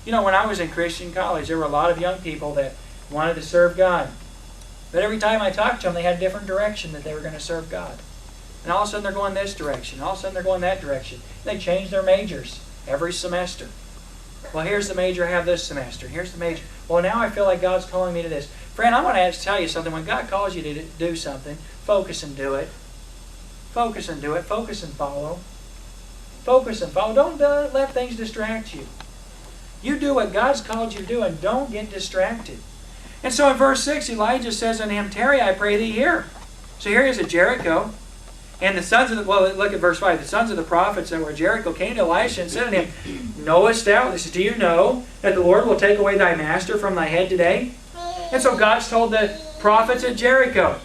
You know, when I was in Christian college, there were a lot of young people that wanted to serve God. But every time I talked to them, they had a different direction that they were going to serve God. And all of a sudden they're going this direction. All of a sudden they're going that direction. They change their majors every semester. Well, here's the major I have this semester. Here's the major. Well, now I feel like God's calling me to this. Friend, I want to tell you something. When God calls you to do something, focus and do it. Focus and do it. Focus and follow. Focus and follow. Don't let things distract you. You do what God's called you to do and don't get distracted. And so in verse 6, Elijah says unto him, Tarry, I pray thee here. So here he is at Jericho. And the sons of the, well, look at verse 5. The sons of the prophets that were at Jericho came to Elisha and said unto him, Knowest thou, this is, do you know that the Lord will take away thy master from thy head today? And so God's told the prophets at Jericho.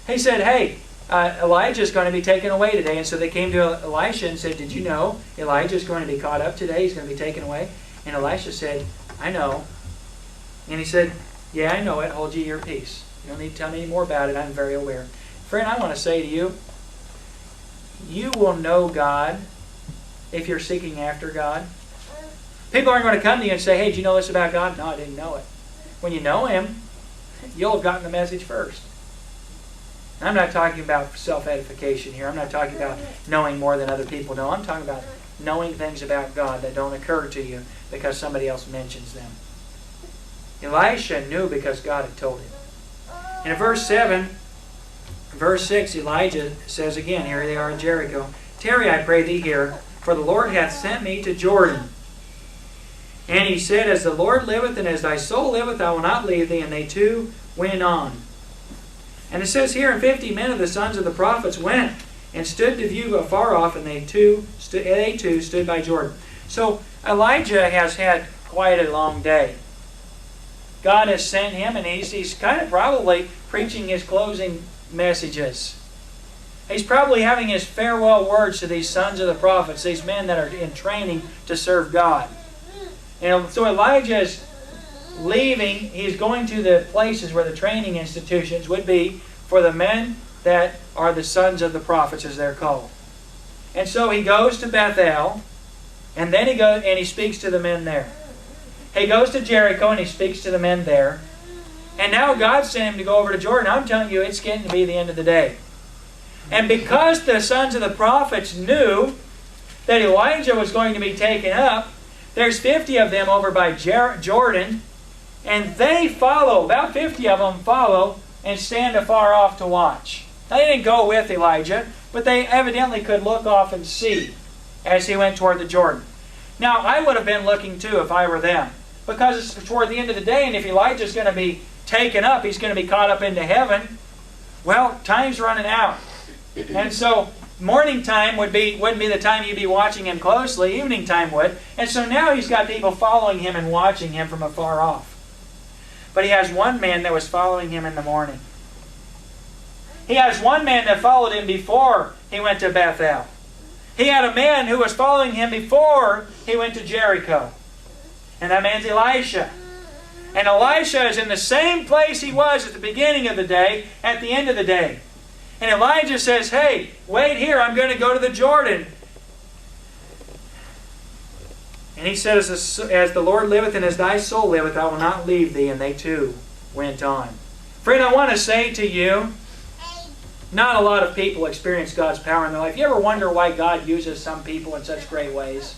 He said, hey, Elijah's going to be taken away today. And so they came to Elisha and said, did you know Elijah's going to be caught up today? He's going to be taken away. And Elisha said, I know. And he said, yeah, I know it. Hold ye your peace. You don't need to tell me any more about it. I'm very aware. Friend, I want to say to you, you will know God if you're seeking after God. People aren't going to come to you and say, hey, do you know this about God? No, I didn't know it. When you know Him, you'll have gotten the message first. I'm not talking about self-edification here. I'm not talking about knowing more than other people know. I'm talking about knowing things about God that don't occur to you because somebody else mentions them. Elisha knew because God had told him. And in verse 6, Elijah says again, here they are in Jericho, Tarry, I pray thee here, for the Lord hath sent me to Jordan. And he said, As the Lord liveth, and as thy soul liveth, I will not leave thee. And they two went on. And it says here, and 50 men of the sons of the prophets went and stood to view afar off, and they too stood by Jordan. So Elijah has had quite a long day. God has sent him, and he's kind of probably preaching his closing messages. He's probably having his farewell words to these sons of the prophets, these men that are in training to serve God. And so Elijah is leaving. He's going to the places where the training institutions would be for the men that are the sons of the prophets, as they're called. And so he goes to Bethel, and then he goes and he speaks to the men there. He goes to Jericho and he speaks to the men there. And now God sent him to go over to Jordan. I'm telling you, it's getting to be the end of the day. And because the sons of the prophets knew that Elijah was going to be taken up, there's 50 of them over by Jordan, and they follow, about 50 of them follow and stand afar off to watch. Now, they didn't go with Elijah, but they evidently could look off and see as he went toward the Jordan. Now, I would have been looking too if I were them, because it's toward the end of the day, and if Elijah's going to be taken up, he's going to be caught up into heaven. Well, time's running out. And so morning time wouldn't be the time you'd be watching him closely. Evening time would. And so now he's got people following him and watching him from afar off. But he has one man that was following him in the morning. He has one man that followed him before he went to Bethel. He had a man who was following him before he went to Jericho. And that man's Elisha. And Elisha is in the same place he was at the beginning of the day, at the end of the day. And Elijah says, hey, wait here, I'm going to go to the Jordan. And he says, as the Lord liveth and as thy soul liveth, I will not leave thee. And they too went on. Friend, I want to say to you, not a lot of people experience God's power in their life. You ever wonder why God uses some people in such great ways?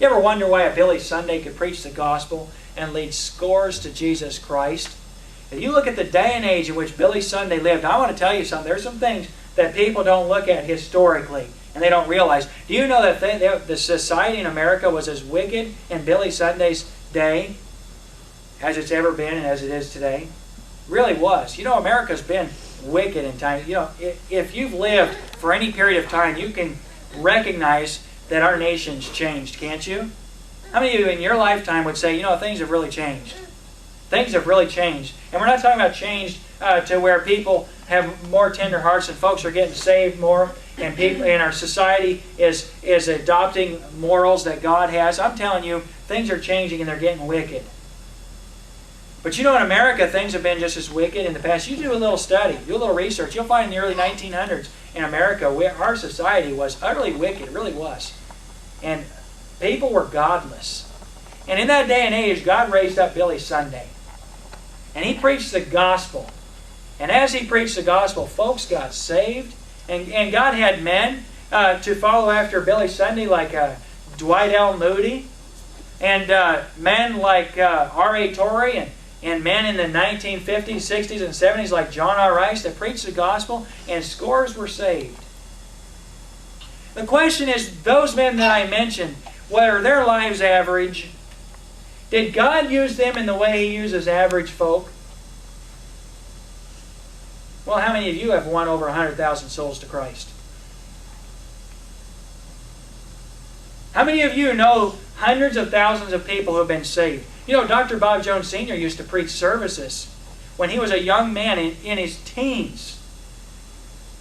You ever wonder why a Billy Sunday could preach the gospel and lead scores to Jesus Christ? If you look at the day and age in which Billy Sunday lived, I want to tell you something. There's some things that people don't look at historically and they don't realize. Do you know that the society in America was as wicked in Billy Sunday's day as it's ever been and as it is today? It really was. You know, America's been wicked in time. You know, if you've lived for any period of time, you can recognize that our nation's changed, can't you? How many of you in your lifetime would say, you know, things have really changed? Things have really changed. And we're not talking about change to where people have more tender hearts and folks are getting saved more and people in our society is adopting morals that God has. I'm telling you, things are changing and they're getting wicked. But you know, in America, things have been just as wicked in the past. You do a little study, do a little research. You'll find in the early 1900s in America, our society was utterly wicked. It really was. And people were godless. And in that day and age, God raised up Billy Sunday. And he preached the gospel. And as he preached the gospel, folks got saved. And God had men to follow after Billy Sunday like Dwight L. Moody. And men like R.A. Torrey and men in the 1950s, 60s, and 70s like John R. Rice that preached the gospel, and scores were saved. The question is, those men that I mentioned, were their lives average? Did God use them in the way He uses average folk? Well, how many of you have won over 100,000 souls to Christ? How many of you know hundreds of thousands of people who have been saved? You know, Dr. Bob Jones Sr. used to preach services when he was a young man in his teens,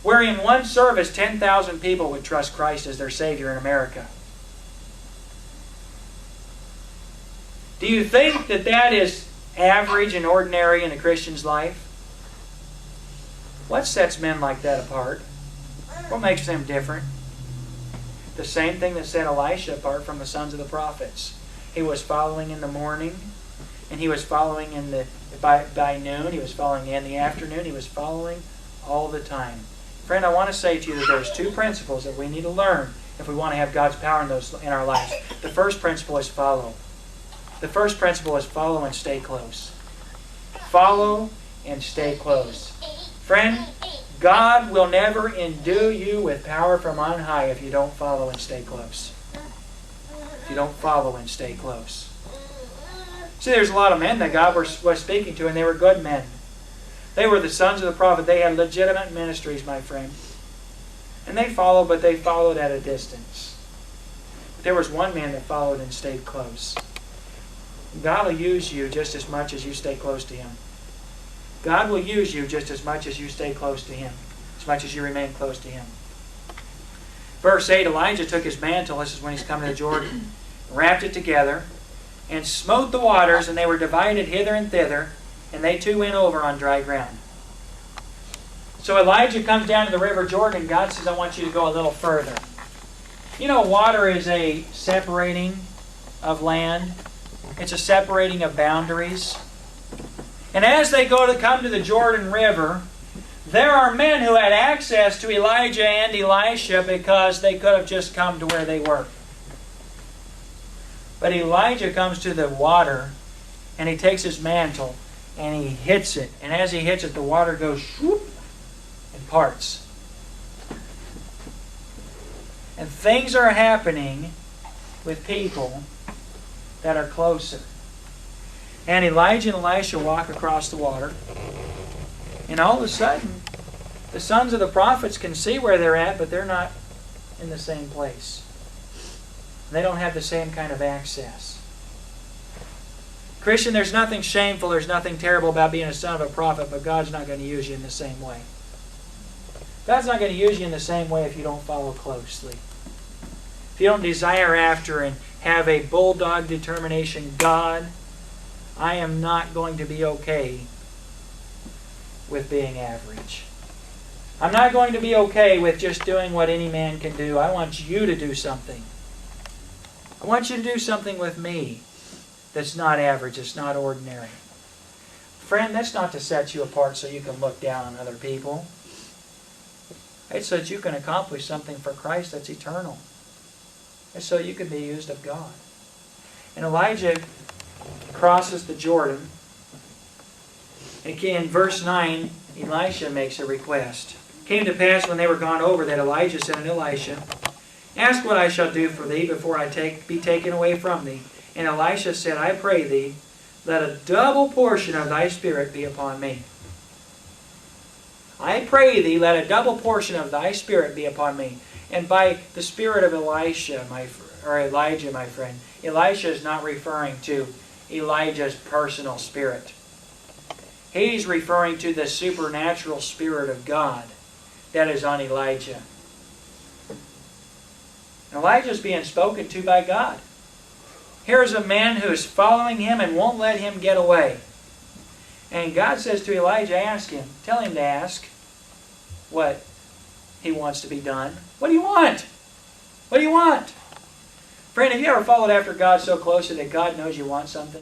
where in one service 10,000 people would trust Christ as their Savior in America. Do you think that that is average and ordinary in a Christian's life? What sets men like that apart? What makes them different? The same thing that set Elisha apart from the sons of the prophets. He was following in the morning, and he was following by noon, he was following in the afternoon, he was following all the time. Friend, I want to say to you that there's two principles that we need to learn if we want to have God's power in our lives. The first principle is follow. The first principle is follow and stay close. Follow and stay close. Friend, God will never endue you with power from on high if you don't follow and stay close. If you don't follow and stay close. See, there's a lot of men that God was speaking to, and they were good men. They were the sons of the prophet. They had legitimate ministries, my friend. And they followed, but they followed at a distance. But there was one man that followed and stayed close. God will use you just as much as you stay close to Him. God will use you just as much as you stay close to Him, as much as you remain close to Him. Verse 8, Elijah took his mantle, this is when he's coming to Jordan, wrapped it together, and smote the waters, and they were divided hither and thither, and they too went over on dry ground. So Elijah comes down to the river Jordan, and God says, I want you to go a little further. You know, water is a separating of land. It's a separating of boundaries. And as they come to the Jordan River, there are men who had access to Elijah and Elisha because they could have just come to where they were. But Elijah comes to the water, and he takes his mantle, and he hits it. And as he hits it, the water goes whoop and parts. And things are happening with people that are closer. And Elijah and Elisha walk across the water. And all of a sudden, the sons of the prophets can see where they're at, but they're not in the same place. They don't have the same kind of access. Christian, there's nothing shameful, there's nothing terrible about being a son of a prophet, but God's not going to use you in the same way. God's not going to use you in the same way if you don't follow closely. If you don't desire after and have a bulldog determination, God, I am not going to be okay with being average. I'm not going to be okay with just doing what any man can do. I want you to do something. I want you to do something with me that's not average, that's not ordinary. Friend, that's not to set you apart so you can look down on other people. It's so that you can accomplish something for Christ that's eternal. It's so you can be used of God. And Elijah crosses the Jordan. Again, in verse 9, Elisha makes a request. It came to pass when they were gone over that Elijah said unto Elisha, Ask what I shall do for thee before I be taken away from thee. And Elisha said, I pray thee, let a double portion of thy spirit be upon me. I pray thee, let a double portion of thy spirit be upon me. And by the spirit of Elijah, my friend, Elisha is not referring to Elijah's personal spirit. He's referring to the supernatural Spirit of God that is on Elijah. And Elijah's being spoken to by God. Here's a man who is following him and won't let him get away. And God says to Elijah, ask him. Tell him to ask what he wants to be done. What do you want? What do you want? Friend, have you ever followed after God so closely that God knows you want something?